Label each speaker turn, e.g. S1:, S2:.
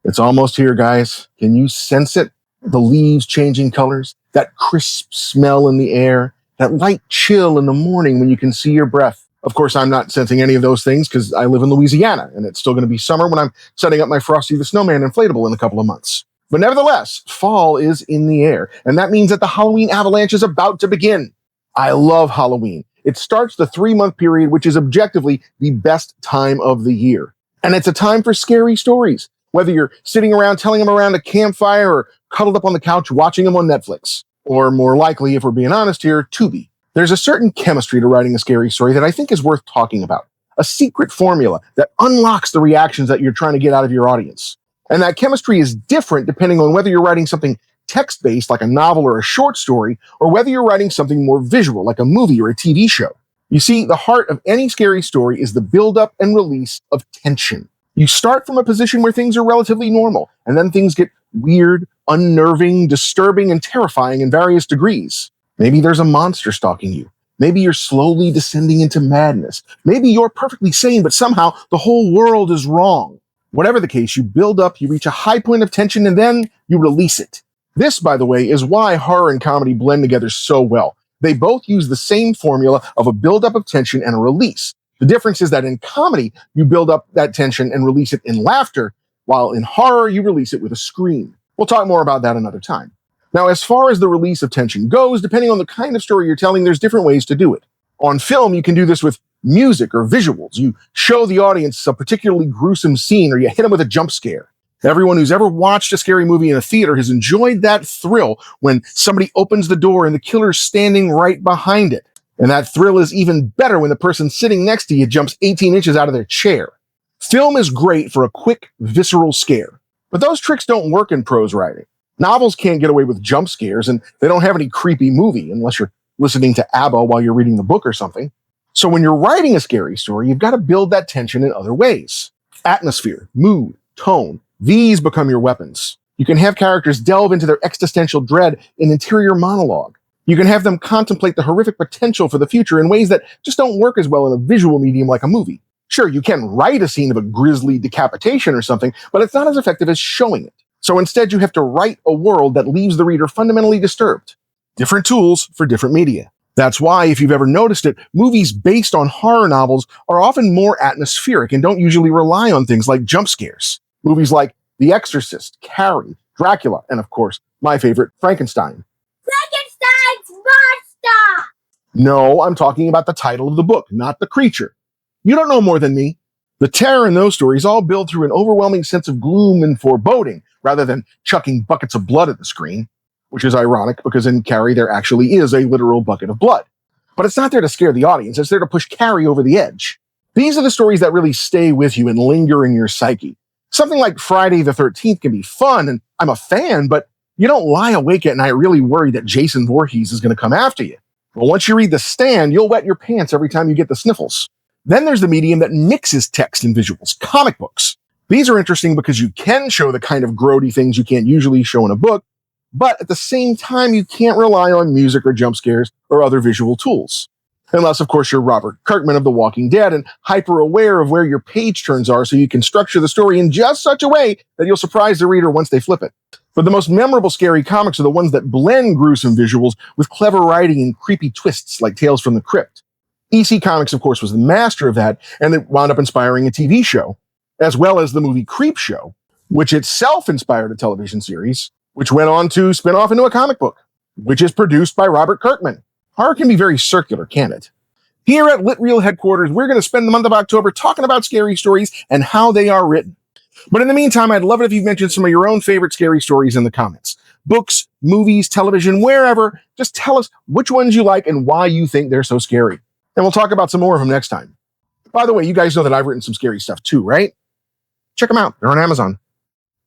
S1: It's almost here, guys. Can you sense it? The leaves changing colors, that crisp smell in the air, that light chill in the morning when you can see your breath. Of course, I'm not sensing any of those things because I live in Louisiana, and it's still going to be summer when I'm setting up my Frosty the Snowman inflatable in a couple of months. But nevertheless, fall is in the air, and that means that the Halloween avalanche is about to begin. I love Halloween. It starts the 3-month period, which is objectively the best time of the year. And it's a time for scary stories, whether you're sitting around telling them around a campfire or cuddled up on the couch watching them on Netflix. Or more likely, if we're being honest here, Tubi. There's a certain chemistry to writing a scary story that I think is worth talking about. A secret formula that unlocks the reactions that you're trying to get out of your audience. And that chemistry is different depending on whether you're writing something text-based like a novel or a short story, or whether you're writing something more visual like a movie or a TV show. You see, the heart of any scary story is the buildup and release of tension. You start from a position where things are relatively normal, and then things get weird, unnerving, disturbing, and terrifying in various degrees. Maybe there's a monster stalking you. Maybe you're slowly descending into madness. Maybe you're perfectly sane, but somehow the whole world is wrong. Whatever the case, you build up, you reach a high point of tension, and then you release it. This, by the way, is why horror and comedy blend together so well. They both use the same formula of a buildup of tension and a release. The difference is that in comedy, you build up that tension and release it in laughter, while in horror, you release it with a scream. We'll talk more about that another time. Now, as far as the release of tension goes, depending on the kind of story you're telling, there's different ways to do it. On film, you can do this with music or visuals. You show the audience a particularly gruesome scene, or you hit them with a jump scare. Everyone who's ever watched a scary movie in a theater has enjoyed that thrill when somebody opens the door and the killer's standing right behind it. And that thrill is even better when the person sitting next to you jumps 18 inches out of their chair. Film is great for a quick, visceral scare. But those tricks don't work in prose writing. Novels can't get away with jump scares, and they don't have any creepy movie unless you're listening to ABBA while you're reading the book or something. So when you're writing a scary story, you've got to build that tension in other ways. Atmosphere, mood, tone, these become your weapons. You can have characters delve into their existential dread in interior monologue. You can have them contemplate the horrific potential for the future in ways that just don't work as well in a visual medium like a movie. Sure, you can write a scene of a grisly decapitation or something, but it's not as effective as showing it. So instead, you have to write a world that leaves the reader fundamentally disturbed. Different tools for different media. That's why, if you've ever noticed it, movies based on horror novels are often more atmospheric and don't usually rely on things like jump scares. Movies like The Exorcist, Carrie, Dracula, and of course, my favorite, Frankenstein.
S2: Frankenstein's monster!
S1: No, I'm talking about the title of the book, not the creature. You don't know more than me. The terror in those stories all build through an overwhelming sense of gloom and foreboding, rather than chucking buckets of blood at the screen, which is ironic because in Carrie there actually is a literal bucket of blood. But it's not there to scare the audience, it's there to push Carrie over the edge. These are the stories that really stay with you and linger in your psyche. Something like Friday the 13th can be fun, and I'm a fan, but you don't lie awake at night really worried that Jason Voorhees is going to come after you. But once you read The Stand, you'll wet your pants every time you get the sniffles. Then there's the medium that mixes text and visuals, comic books. These are interesting because you can show the kind of grody things you can't usually show in a book, but at the same time, you can't rely on music or jump scares or other visual tools. Unless, of course, you're Robert Kirkman of The Walking Dead and hyper aware of where your page turns are so you can structure the story in just such a way that you'll surprise the reader once they flip it. But the most memorable scary comics are the ones that blend gruesome visuals with clever writing and creepy twists like Tales from the Crypt. EC Comics, of course, was the master of that, and it wound up inspiring a TV show, as well as the movie Creepshow, which itself inspired a television series, which went on to spin off into a comic book, which is produced by Robert Kirkman. Horror can be very circular, can't it? Here at LitReel headquarters, we're going to spend the month of October talking about scary stories and how they are written. But in the meantime, I'd love it if you've mentioned some of your own favorite scary stories in the comments. Books, movies, television, wherever. Just tell us which ones you like and why you think they're so scary. And we'll talk about some more of them next time. By the way, you guys know that I've written some scary stuff too, right? Check them out. They're on Amazon.